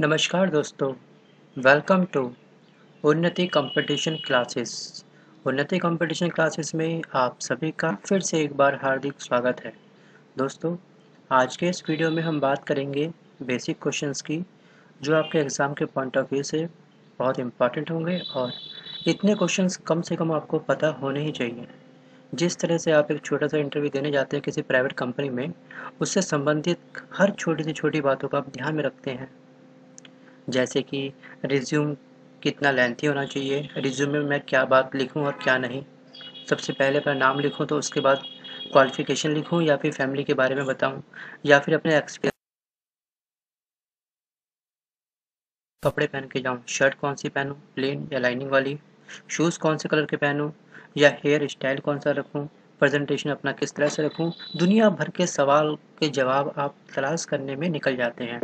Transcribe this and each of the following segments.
नमस्कार दोस्तों, welcome to उन्नति कंपटीशन क्लासेस। उन्नति कंपटीशन क्लासेस में आप सभी का फिर से एक बार हार्दिक स्वागत है। दोस्तों, आज के इस वीडियो में हम बात करेंगे बेसिक क्वेश्चंस की, जो आपके एग्ज़ाम के पॉइंट ऑफ व्यू से बहुत इम्पॉर्टेंट होंगे और इतने क्वेश्चंस कम से कम आपको पता होने ही चाहिए। जिस तरह से आप एक छोटा सा इंटरव्यू देने जाते हैं किसी प्राइवेट कंपनी में, उससे संबंधित हर छोटी से छोटी बातों का आप ध्यान में रखते हैं। जैसे कि रिज्यूम कितना लेंथी होना चाहिए, रिज्यूम में मैं क्या बात लिखूं और क्या नहीं। सबसे पहले अपना नाम लिखूं तो उसके बाद क्वालिफिकेशन लिखूं या फिर फैमिली के बारे में बताऊं, या फिर अपने एक्सपीरियंस। कपड़े पहन के जाऊं, शर्ट कौन सी पहनूं, प्लेन या लाइनिंग वाली, शूज़ कौन से कलर के पहनूं या हेयर स्टाइल कौन सा रखूं, प्रेजेंटेशन अपना किस तरह से रखूं। दुनिया भर के सवाल के जवाब आप तलाश करने में निकल जाते हैं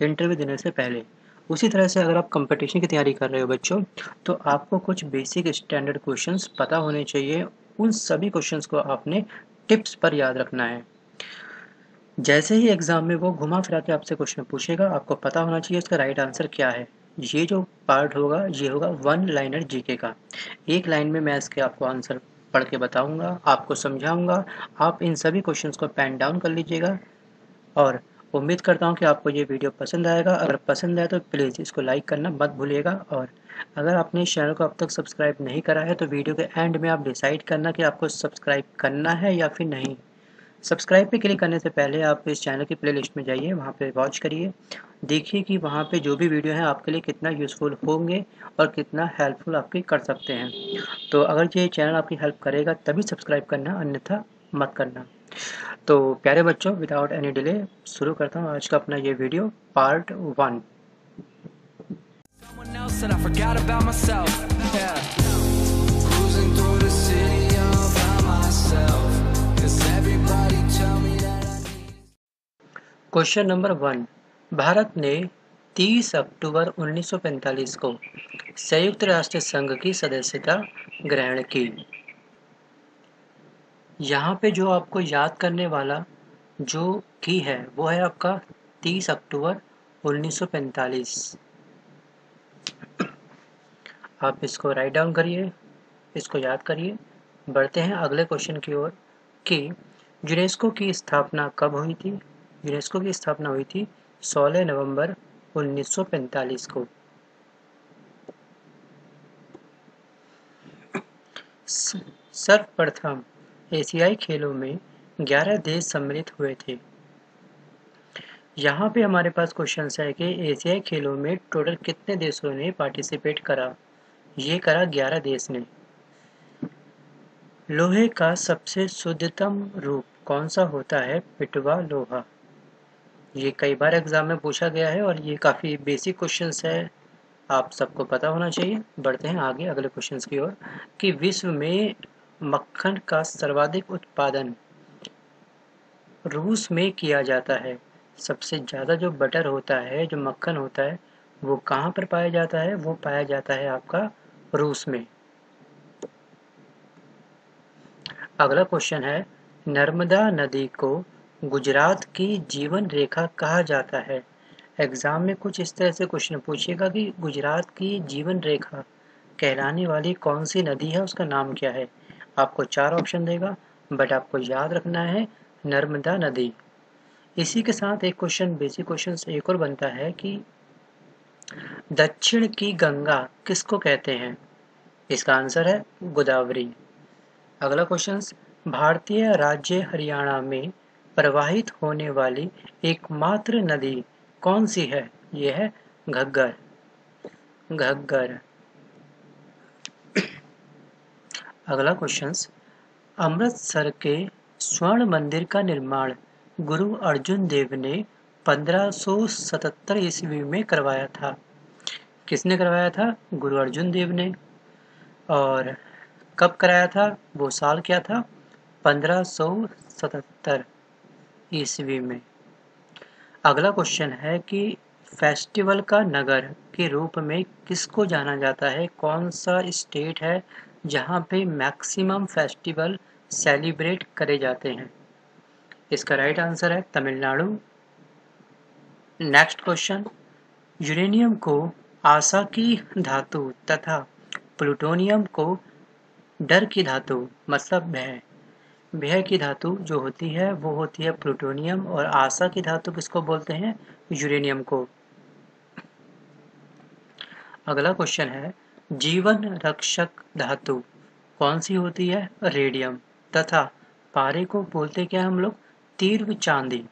इंटरव्यू देने से पहले। उसी तरह से अगर आप कंपटीशन की तैयारी कर रहे हो बच्चों, तो आपको कुछ बेसिक स्टैंडर्ड क्वेश्चंस पता होने चाहिए। उन सभी क्वेश्चंस को आपने टिप्स पर याद रखना है। जैसे ही एग्जाम में वो घुमा फिरा के आपसे क्वेश्चन पूछेगा, आपको पता होना चाहिए उसका राइट आंसर क्या है। ये जो पार्ट होगा ये होगा वन लाइनर जीके का। एक लाइन में मैं इसके आपको आंसर पढ़ के बताऊंगा, आपको समझाऊंगा। आप इन सभी क्वेश्चंस को पेन डाउन कर लीजिएगा और उम्मीद करता हूँ कि आपको ये वीडियो पसंद आएगा। अगर पसंद आए तो प्लीज़ इसको लाइक करना मत भूलिएगा, और अगर आपने इस चैनल को अब तक सब्सक्राइब नहीं करा है तो वीडियो के एंड में आप डिसाइड करना कि आपको सब्सक्राइब करना है या फिर नहीं। सब्सक्राइब पे क्लिक करने से पहले आप इस चैनल की प्लेलिस्ट में जाइए, वहाँ पे वॉच करिए, देखिए कि वहाँ पे जो भी वीडियो है आपके लिए कितना यूज़फुल होंगे और कितना हेल्पफुल आपकी कर सकते हैं। तो अगर ये चैनल आपकी हेल्प करेगा तभी सब्सक्राइब करना, अन्यथा मत करना। तो प्यारे बच्चों, विदाउट एनी डिले शुरू करता हूँ आज का अपना ये video part 1। Question number 1। Bharat ने 30 अक्टूबर 1945 को संयुक्त राष्ट्र संघ की सदस्यता ग्रहण की। यहाँ पे जो आपको याद करने वाला जो की है वो है आपका 30 अक्टूबर 1945। आप इसको राइट डाउन करिए, इसको याद करिए। बढ़ते हैं अगले क्वेश्चन की ओर कि यूनेस्को की स्थापना कब हुई थी। यूनेस्को की स्थापना हुई थी 16 नवंबर 1945 को। सर्वप्रथम एशियाई खेलों में 11 देश सम्मिलित हुए थे। यहाँ पे हमारे पास क्वेश्चन है कि एशियाई खेलों में टोटल कितने देशों ने पार्टिसिपेट करा। ये करा 11 देश ने। लोहे का सबसे शुद्धतम रूप कौन सा होता है। पिटवा लोहा। ये कई बार एग्जाम में पूछा गया है और ये काफ़ी बेसिक क्वेश्चंस है, आप सबको पता होना चाहिए। बढ़ते हैं आगे अगले क्वेश्चंस की ओर कि विश्व में मक्खन का सर्वाधिक उत्पादन रूस में किया जाता है। सबसे ज़्यादा जो बटर होता है, जो मक्खन होता है, वो कहाँ पर पाया जाता है। वो पाया जाता है आपका रूस में। अगला क्वेश्चन है, नर्मदा नदी को गुजरात की जीवन रेखा कहा जाता है। एग्जाम में कुछ इस तरह से क्वेश्चन पूछेगा कि गुजरात की जीवन रेखा कहलाने वाली कौन सी नदी है, उसका नाम क्या है। आपको 4 ऑप्शन देगा, बट आपको याद रखना है नर्मदा नदी। इसी के साथ एक क्वेश्चन, बेसिक क्वेश्चन एक और बनता है कि दक्षिण की गंगा किसको कहते हैं। इसका आंसर है गोदावरी। अगला क्वेश्चन, भारतीय राज्य हरियाणा में प्रवाहित होने वाली एकमात्र नदी कौन सी है। यह है घग्गर। घग्गर। अगला क्वेश्चन, अमृतसर के स्वर्ण मंदिर का निर्माण गुरु अर्जुन देव ने 1577 ईस्वी में करवाया था। किसने करवाया था। गुरु अर्जुन देव ने। और कब कराया था, वो साल क्या था। 1577 ईस्वी में। अगला क्वेश्चन है कि फेस्टिवल का नगर के रूप में किसको जाना जाता है। कौन सा स्टेट है जहाँ पे मैक्सिमम फेस्टिवल सेलिब्रेट करे जाते हैं। इसका राइट आंसर है तमिलनाडु। नेक्स्ट क्वेश्चन, यूरेनियम को आशा की धातु तथा प्लूटोनियम को डर की धातु मतलब भय की धातु जो होती है वो होती है प्लूटोनियम, और आशा की धातु किसको बोलते हैं? यूरेनियम को। अगला क्वेश्चन है, जीवन रक्षक धातु कौन सी होती है? रेडियम। तथा पारे को बोलते क्या हम लोग? तीव्र चांदी।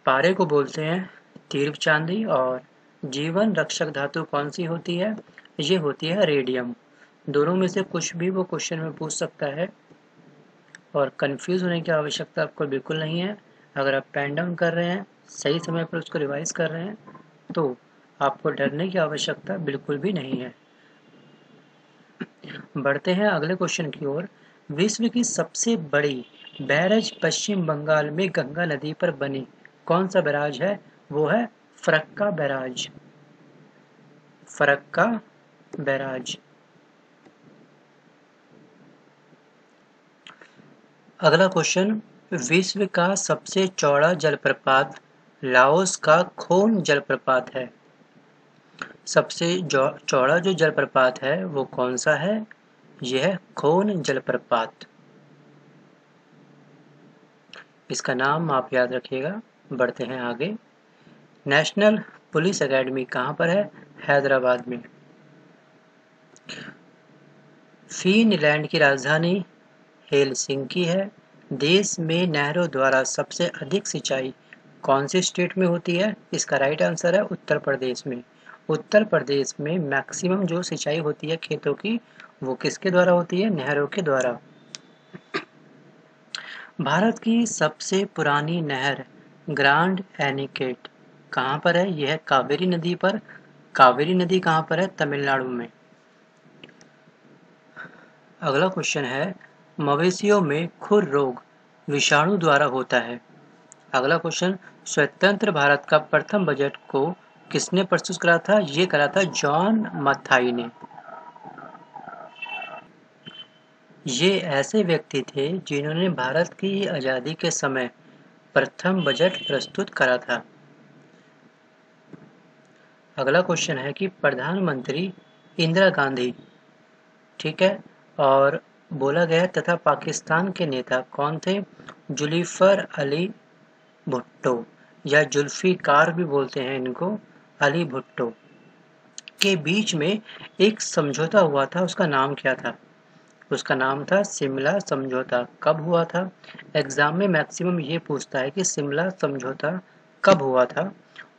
पारे को बोलते हैं तीव्र चांदी। और जीवन रक्षक धातु कौन सी होती है? ये होती है रेडियम। दोनों में से कुछ भी वो क्वेश्चन में पूछ सकता है और कंफ्यूज होने की आवश्यकता आपको बिल्कुल नहीं है। अगर आप पेन डाउन कर रहे हैं, सही समय पर उसको रिवाइज कर रहे हैं, तो आपको डरने की आवश्यकता बिल्कुल भी नहीं है। बढ़ते हैं अगले क्वेश्चन की ओर। विश्व की सबसे बड़ी बैराज पश्चिम बंगाल में गंगा नदी पर बनी कौन सा बैराज है? वो है फरक्का बैराज। फरक्का बैराज। अगला क्वेश्चन, विश्व का सबसे चौड़ा जलप्रपात लाओस का खोन जलप्रपात है। सबसे चौड़ा जो जलप्रपात है वो कौन सा है? यह खोन जलप्रपात। इसका नाम आप याद रखिएगा। बढ़ते हैं आगे। नेशनल पुलिस एकेडमी कहाँ पर है? हैदराबाद में। फिनलैंड की राजधानी हेलसिंकी है। देश में नहरों द्वारा सबसे अधिक सिंचाई कौन से स्टेट में होती है? इसका राइट आंसर है उत्तर प्रदेश में। उत्तर प्रदेश में मैक्सिमम जो सिंचाई होती है खेतों की, वो किसके द्वारा होती है? नहरों के द्वारा। भारत की सबसे पुरानी नहर ग्रांड एनिकेट कहाँ पर है? यह कावेरी नदी पर। कावेरी नदी कहाँ पर है? तमिलनाडु में। अगला क्वेश्चन है, मवेशियों में खुर रोग विषाणु द्वारा होता है। अगला क्वेश्चन, स्वतंत्र भारत का प्रथम बजट को किसने प्रस्तुत करा था? ये करा था जॉन मथाई ने। ये ऐसे व्यक्ति थे जिन्होंने भारत की आज़ादी के समय प्रथम बजट प्रस्तुत करा था। अगला क्वेश्चन है कि प्रधानमंत्री इंदिरा गांधी, ठीक है, और बोला गया तथा पाकिस्तान के नेता कौन थे? जुल्फिकार अली भुट्टो, या जुल्फिकार भी बोलते हैं इनको, अली भुट्टो के बीच में एक समझौता हुआ था। उसका नाम क्या था? उसका नाम था शिमला समझौता। कब हुआ था? एग्जाम में मैक्सिमम ये पूछता है कि शिमला समझौता कब हुआ था?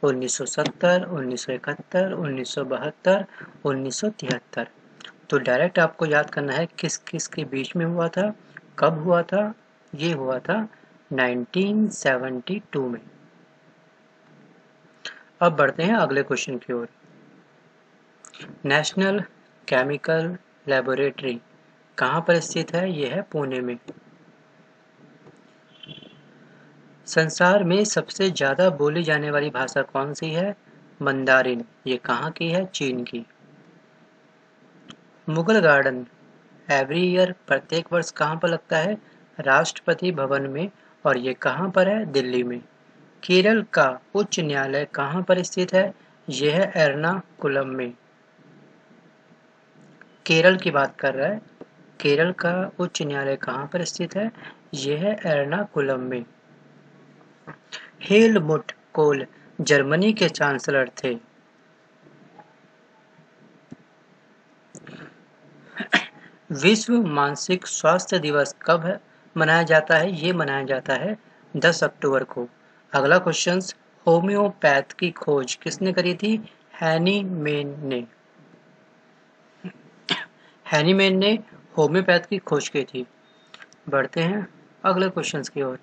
1970, 1971, 1972, 1973। तो डायरेक्ट आपको याद करना है किस किस के बीच में हुआ था, कब हुआ था। ये हुआ था 1972 में। अब बढ़ते हैं अगले क्वेश्चन की ओर। नेशनल केमिकल लेबोरेटरी कहाँ पर स्थित है? यह है पुणे में। संसार में सबसे ज्यादा बोली जाने वाली भाषा कौन सी है? मंदारिन। ये कहाँ की है? चीन की। मुगल गार्डन एवरी ईयर प्रत्येक वर्ष कहाँ पर लगता है? राष्ट्रपति भवन में, और ये कहाँ पर है? दिल्ली में। केरल का उच्च न्यायालय कहाँ पर स्थित है? यह है एर्नाकुलम में। केरल की बात कर रहा है। केरल का उच्च न्यायालय कहाँ पर स्थित है? यह है एर्नाकुलम में। हेलमुट कोल जर्मनी के चांसलर थे। विश्व मानसिक स्वास्थ्य दिवस कब मनाया जाता है? ये मनाया जाता है 10 अक्टूबर को। अगला क्वेश्चन, होम्योपैथ की खोज किसने करी थी? हैनीमैन ने। हैनीमैन ने होम्योपैथ की खोज की थी। बढ़ते हैं अगले क्वेश्चन की ओर।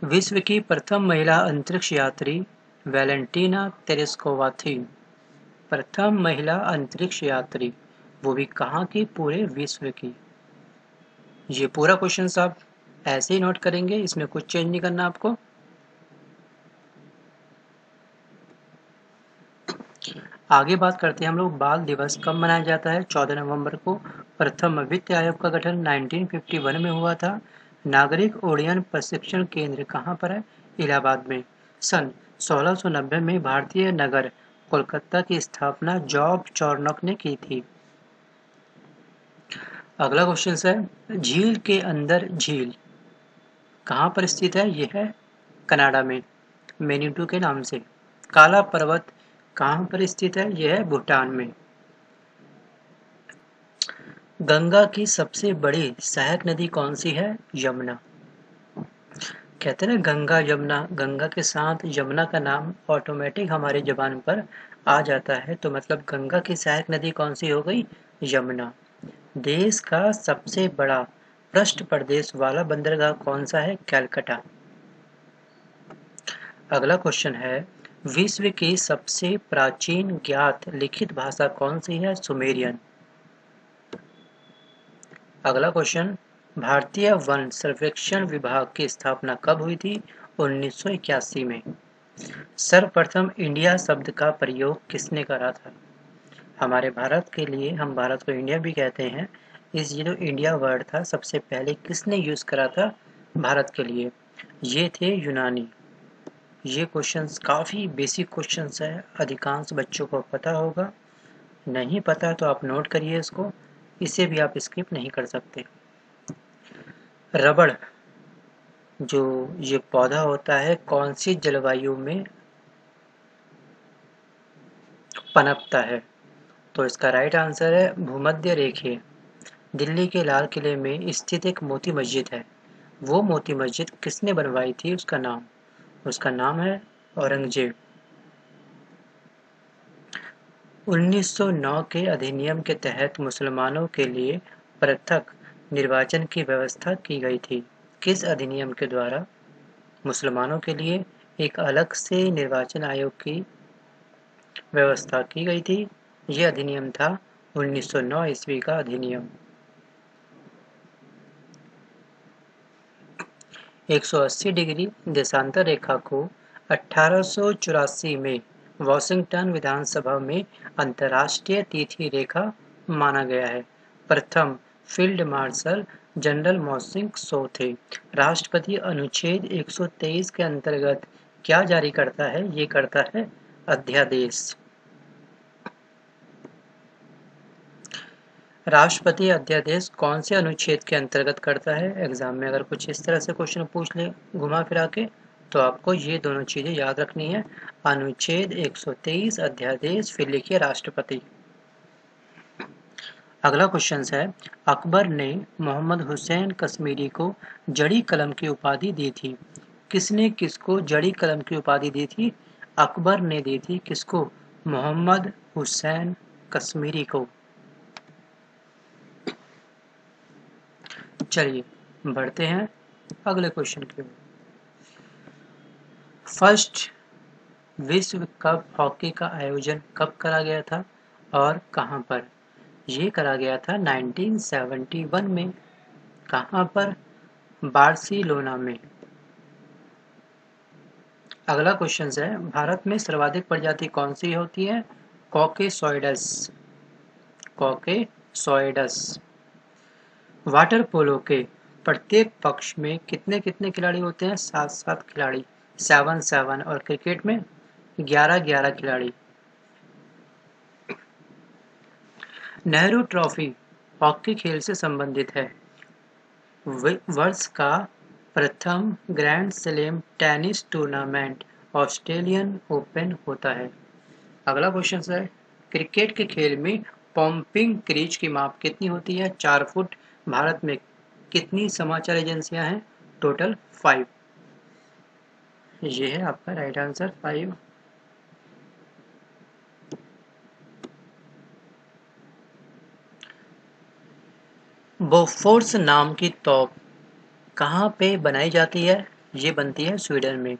विश्व की प्रथम महिला अंतरिक्ष यात्री वैलेंटीना तेरेस्कोवा थी। प्रथम महिला अंतरिक्ष यात्री, वो भी कहाँ की? पूरे विश्व की। ये पूरा क्वेश्चन आप ऐसे ही नोट करेंगे, इसमें कुछ चेंज नहीं करना आपको। आगे बात करते हैं हम लोग बाल दिवस कब मनाया जाता है? 14 नवंबर को। प्रथम वित्त आयोग का गठन 1951 में हुआ था। नागरिक उड्डयन प्रशिक्षण केंद्र कहाँ पर है? इलाहाबाद में। सन 1690 में भारतीय नगर कोलकाता की स्थापना जॉर्ज चार्नोक ने की थी। अगला क्वेश्चन है, झील के अंदर झील कहाँ पर स्थित है? यह है कनाडा में, मैनीटू के नाम से। काला पर्वत कहाँ पर स्थित है? यह है भूटान में। गंगा की सबसे बड़ी सहायक नदी कौन सी है? यमुना। कहते हैं ना गंगा यमुना, गंगा के साथ यमुना का नाम ऑटोमेटिक हमारे जबान पर आ जाता है, तो मतलब गंगा की सहायक नदी कौन सी हो गई? यमुना। देश का सबसे बड़ा पृष्ठ प्रदेश वाला बंदरगाह कौन सा है? कैलकटा। अगला क्वेश्चन है, विश्व की सबसे प्राचीन ज्ञात लिखित भाषा कौन सी है? सुमेरियन। अगला क्वेश्चन, भारतीय वन सर्वेक्षण विभाग की स्थापना कब हुई थी? 1981 में। सर्वप्रथम इंडिया शब्द का प्रयोग किसने करा था? हमारे भारत के लिए, हम भारत को इंडिया भी कहते हैं, इस ये जो इंडिया वर्ड था सबसे पहले किसने यूज करा था भारत के लिए? ये थे यूनानी। ये क्वेश्चंस काफ़ी बेसिक क्वेश्चंस है, अधिकांश बच्चों को पता होगा। नहीं पता तो आप नोट करिए इसको, इसे भी आप स्किप नहीं कर सकते। रबड़ जो ये पौधा होता है कौन सी जलवायु में पनपता है? तो इसका राइट आंसर है भूमध्य रेखीय। दिल्ली के लाल किले में स्थित एक मोती मस्जिद है, वो मोती मस्जिद किसने बनवाई थी? उसका नाम है औरंगजेब। 1909 के अधिनियम के तहत मुसलमानों के लिए पृथक निर्वाचन की व्यवस्था की गई थी। किस अधिनियम के द्वारा मुसलमानों के लिए एक अलग से निर्वाचन आयोग की व्यवस्था की गई थी? यह अधिनियम था 1909 ईस्वी का अधिनियम। 180 डिग्री देशांतर रेखा को 1884 में वॉशिंगटन विधानसभा में अंतर्राष्ट्रीय तिथि रेखा माना गया है। प्रथम field marshal general Mohsin show थे। राष्ट्रपति अनुच्छेद 123 के अंतर्गत क्या जारी करता है? ये करता है अध्यादेश। राष्ट्रपति अध्यादेश कौन से अनुच्छेद के अंतर्गत करता है? एग्जाम में अगर कुछ इस तरह से क्वेश्चन पूछ ले घुमा फिरा के, तो आपको ये दोनों चीजें याद रखनी है, अनुच्छेद 123 अध्यादेश, फिर लिखिए राष्ट्रपति। अगला क्वेश्चन है, अकबर ने मोहम्मद हुसैन कश्मीरी को जड़ी कलम की उपाधि दी थी। किसने किसको जड़ी कलम की उपाधि दी थी? अकबर ने दी थी किसको? मोहम्मद हुसैन कश्मीरी को। चलिए बढ़ते हैं अगले क्वेश्चन की ओर। फर्स्ट विश्व कप हॉकी का आयोजन कब करा गया था और कहां पर? ये करा गया था 1971 में। कहां पर? बार्सिलोना में। अगला क्वेश्चन है, भारत में सर्वाधिक प्रजाति कौन सी होती है? कॉकेसॉइडस। कॉकेसॉइडस। वाटर पोलो के प्रत्येक पक्ष में कितने कितने खिलाड़ी होते हैं? 7-7 खिलाड़ी, 7-7। और क्रिकेट में 11-11 खिलाड़ी। नेहरू ट्रॉफी हॉकी खेल से संबंधित है। वर्ष का प्रथम grand slam tennis tournament Australian open होता है। अगला क्वेश्चन है, क्रिकेट के खेल में पॉम्पिंग क्रीज की माप कितनी होती है? 4 फुट। भारत में कितनी समाचार एजेंसियां हैं? टोटल 5। ये है आपका राइट आंसर 5। बोफोर्स नाम की तोप कहाँ पे बनाई जाती है? ये बनती है स्वीडन में।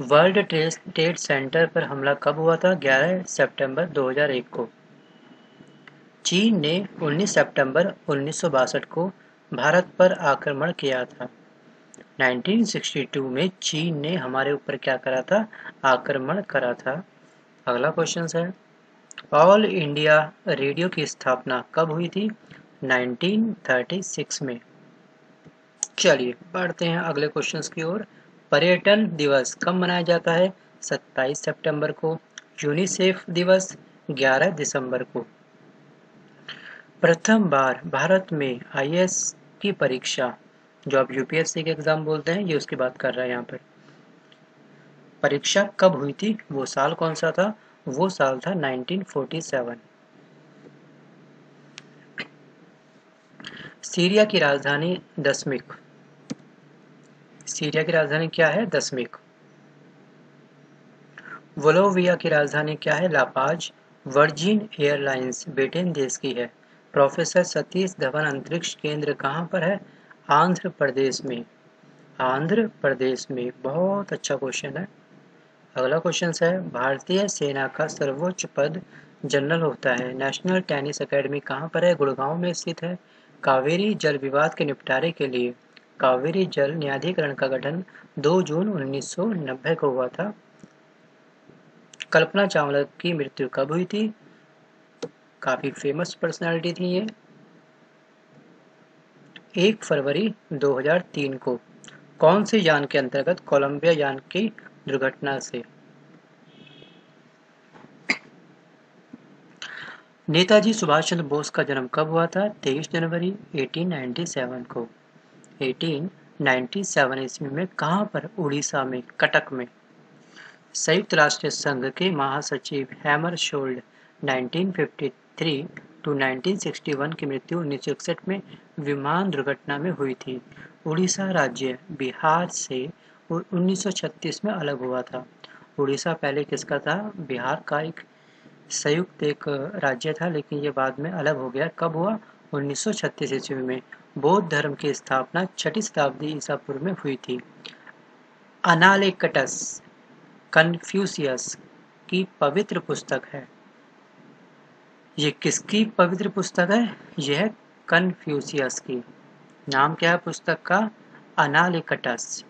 वर्ल्ड ट्रेड सेंटर पर हमला कब हुआ था? 11 सितंबर 2001 को। चीन ने 19 सितंबर 1962 को भारत पर आक्रमण किया था। 1962 में चीन ने हमारे ऊपर क्या करा था? आक्रमण करा था। अगला क्वेश्चन है, ऑल इंडिया रेडियो की स्थापना कब हुई थी? 1936 में। चलिए बढ़ते हैं अगले क्वेश्चंस की ओर। पर्यटन दिवस कब मनाया जाता है? 27 सितंबर को। यूनिसेफ दिवस 11 दिसंबर को। प्रथम बार भारत में आईएएस की परीक्षा, जो आप यूपीएससी के एग्जाम बोलते हैं, ये उसकी बात कर रहा है यहाँ पर। परीक्षा कब हुई थी, वो साल कौन सा था? वो साल था 1947। सीरिया की राजधानी दमिश्क। सीरिया की राजधानी क्या है? दमिश्क। बोलोविया की राजधानी क्या है? लापाज। वर्जिन एयरलाइंस ब्रिटेन देश की है। प्रोफेसर सतीश धवन अंतरिक्ष केंद्र कहाँ पर है? आंध्र प्रदेश में। आंध्र प्रदेश में। बहुत अच्छा क्वेश्चन है। अगला क्वेश्चन है, भारतीय सेना का सर्वोच्च पद जनरल होता है। नेशनल टेनिस एकेडमी कहाँ पर है? गुड़गांव में स्थित है। कावेरी जल विवाद के निपटारे के लिए कावेरी जल न्यायाधिकरण का गठन 2 जून 1990 को हुआ था। कल्पना चावला की मृत्यु कब हुई थी? काफी फेमस पर्सनालिटी थी ये। 1 फरवरी 2003 को। कौन से यान के अंतर्गत कोलंबिया यान की दुर्घटना से? नेताजी सुभाष चंद्र बोस का जन्म कब हुआ था? 23 जनवरी 1897 को। 1897 ईस्वी में। कहाँ पर? उड़ीसा में, कटक में। संयुक्त राष्ट्र संघ के महासचिव हैमरशोल्ड 1953 टू 1961 की मृत्यु 1961 में विमान दुर्घटना में हुई थी। उड़ीसा राज्य बिहार से 1936 में अलग हुआ था। उड़ीसा पहले किसका था? बिहार का एक संयुक्त एक राज्य था, लेकिन ये बाद में अलग हो गया। कब हुआ? 1936 ईस्वी में। बौद्ध धर्म की स्थापना 6ठी शताब्दी ईसा पूर्व में हुई थी। अनालेक्टस कन्फ्यूशियस की पवित्र पुस्तक है। ये किसकी पवित्र पुस्तक है? यह है कन्फ्यूशियस की। नाम क्या है पुस्तक का? अनालेक्टस।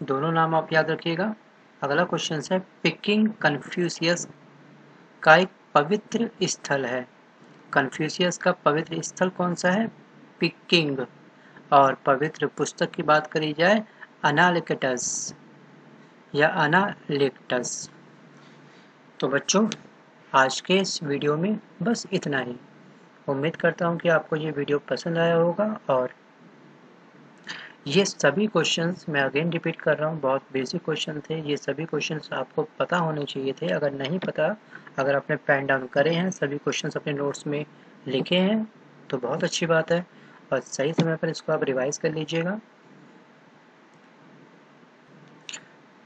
दोनों नाम आप याद रखिएगा। अगला क्वेश्चन है, पिकिंग कन्फ्यूशियस का एक पवित्र स्थल है। कन्फ्यूशियस का पवित्र स्थल कौन सा है? पिकिंग। और पवित्र पुस्तक की बात करी जाए, अनालेक्टस या अनालेक्टस। तो बच्चों, आज के इस वीडियो में बस इतना ही। उम्मीद करता हूँ कि आपको ये वीडियो पसंद आया होगा। और ये सभी क्वेश्चंस मैं अगेन रिपीट कर रहा हूँ, बहुत बेसिक क्वेश्चन थे। ये सभी क्वेश्चंस आपको पता होने चाहिए थे। अगर नहीं पता, अगर आपने पेन डाउन करे हैं, सभी क्वेश्चंस अपने नोट्स में लिखे हैं, तो बहुत अच्छी बात है। और सही समय पर इसको आप रिवाइज कर लीजिएगा।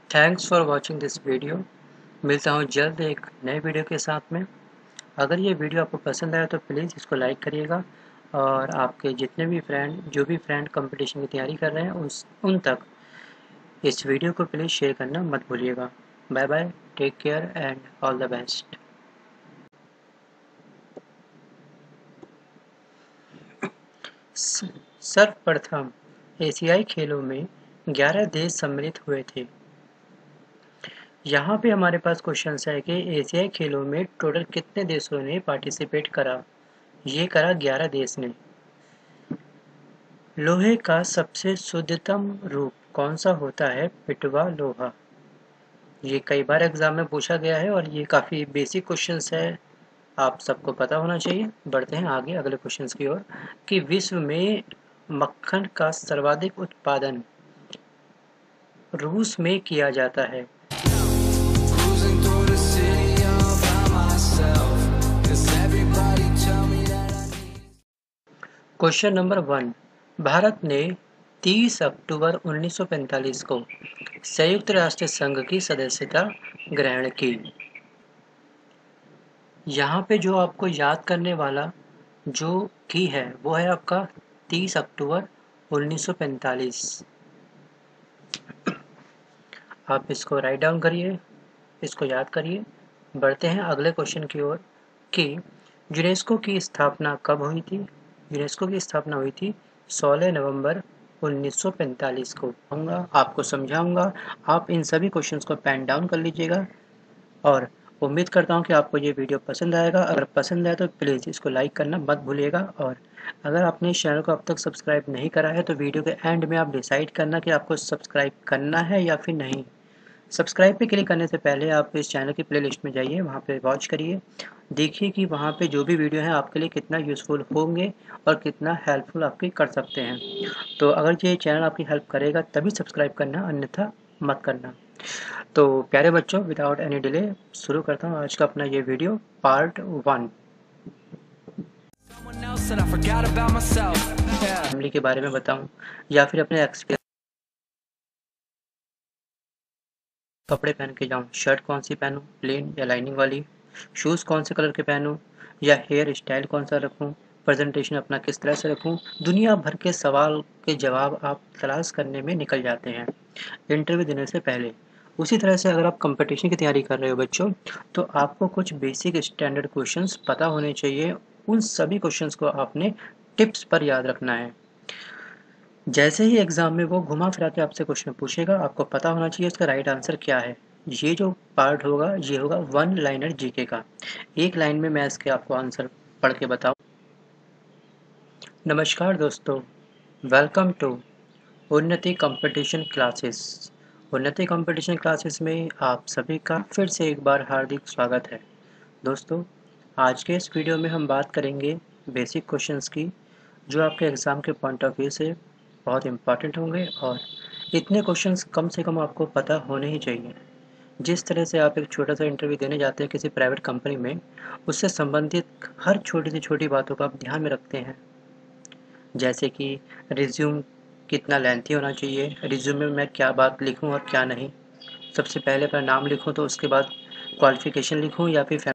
Thanks for watching this video. मिलता हूँ जल्द एक नए वीडियो के साथ में। अगर ये वीडियो आपको पसंद आया तो प्लीज़ इसको लाइक करिएगा। और आपके जितने भी फ्रेंड, जो भी फ्रेंड कंपटीशन की तैयारी कर रहे हैं, उन तक इस वीडियो को प्लीज़ शेयर करना मत भूलिएगा। Bye bye, take care and all the best. सर्वप्रथम एशियाई खेलों में 11 देश सम्मिलित हुए थे। यहाँ पे हमारे पास क्वेश्चन है कि एशियाई खेलों में टोटल कितने देशों ने पार्टिसिपेट करा? ये करा 11 देश ने। लोहे का सबसे शुद्धतम रूप कौन सा होता है? पिटवा लोहा। ये कई बार एग्जाम में पूछा गया है और ये काफ़ी बेसिक क्वेश्चंस है, आप सबको पता होना चाहिए। बढ़ते हैं आगे अगले क्वेश्चंस की ओर कि विश्व में मक्खन का सर्वाधिक उत्पादन रूस में किया जाता है। क्वेश्चन नंबर 1, भारत ने 30 अक्टूबर 1945 को संयुक्त राष्ट्र संघ की सदस्यता ग्रहण की। यहाँ पे जो आपको याद करने वाला जो की है वो है आपका 30 अक्टूबर 1945। आप इसको राइट डाउन करिए, इसको याद करिए। बढ़ते हैं अगले क्वेश्चन की ओर कि यूनेस्को की स्थापना कब हुई थी? यूनेस्को की स्थापना हुई थी 16 नवंबर 1945 को। आपको समझाऊंगा, आप इन सभी क्वेश्चंस को पेन डाउन कर लीजिएगा और उम्मीद करता हूँ कि आपको ये वीडियो पसंद आएगा। अगर पसंद आए तो प्लीज़ इसको लाइक करना मत भूलिएगा, और अगर आपने इस चैनल को अब तक सब्सक्राइब नहीं करा है तो वीडियो के एंड में आप डिसाइड करना कि आपको सब्सक्राइब करना है या फिर नहीं। सब्सक्राइब पे क्लिक करने से पहले आप इस चैनल की प्लेलिस्ट में जाइए, वहाँ पे वॉच करिए, देखिए कि वहाँ पे जो भी वीडियो है आपके लिए कितना यूज़फुल होंगे और कितना हेल्पफुल आपकी कर सकते हैं। तो अगर ये चैनल आपकी हेल्प करेगा तभी सब्सक्राइब करना, अन्यथा मत करना। तो प्यारे बच्चों, विदाउट एनी डिले शुरू करता हूँ आज का अपना ये वीडियो पार्ट 1। फैमिली के बारे में बताऊँ या फिर अपने एक्सपीरियंस, कपड़े पहन के जाऊँ, शर्ट कौन सी पहनूँ, प्लेन या लाइनिंग वाली, शूज़ कौन से कलर के पहनूँ या हेयर स्टाइल कौन सा रखूँ, प्रेजेंटेशन अपना किस तरह से रखूँ, दुनिया भर के सवाल के जवाब आप तलाश करने में निकल जाते हैं इंटरव्यू देने से पहले। उसी तरह से अगर आप कंपटीशन की तैयारी कर रहे हो बच्चों, तो आपको कुछ बेसिक स्टैंडर्ड क्वेश्चंस पता होने चाहिए। उन सभी क्वेश्चंस को आपने टिप्स पर याद रखना है। जैसे ही एग्ज़ाम में वो घुमा फिरा के आपसे क्वेश्चन पूछेगा, आपको पता होना चाहिए उसका राइट आंसर क्या है। ये जो पार्ट होगा ये होगा वन लाइनर जीके का। एक लाइन में मैं इसके आपको आंसर पढ़ के बताऊँ। नमस्कार दोस्तों, वेलकम टू उन्नति कंपटीशन क्लासेस। उन्नति कंपटीशन क्लासेस में आप सभी का फिर से एक बार हार्दिक स्वागत है। दोस्तों, आज के इस वीडियो में हम बात करेंगे बेसिक क्वेश्चंस की, जो आपके एग्ज़ाम के पॉइंट ऑफ व्यू से बहुत इम्पॉर्टेंट होंगे, और इतने क्वेश्चंस कम से कम आपको पता होने ही चाहिए। जिस तरह से आप एक छोटा सा इंटरव्यू देने जाते हैं किसी प्राइवेट कंपनी में, उससे संबंधित हर छोटी से छोटी बातों का आप ध्यान में रखते हैं। जैसे कि रिज्यूम कितना लेंथी होना चाहिए, रिज्यूमे में मैं क्या बात लिखूं और क्या नहीं। सबसे पहले अपना नाम लिखूं तो उसके बाद क्वालिफ़िकेशन लिखूं या फिर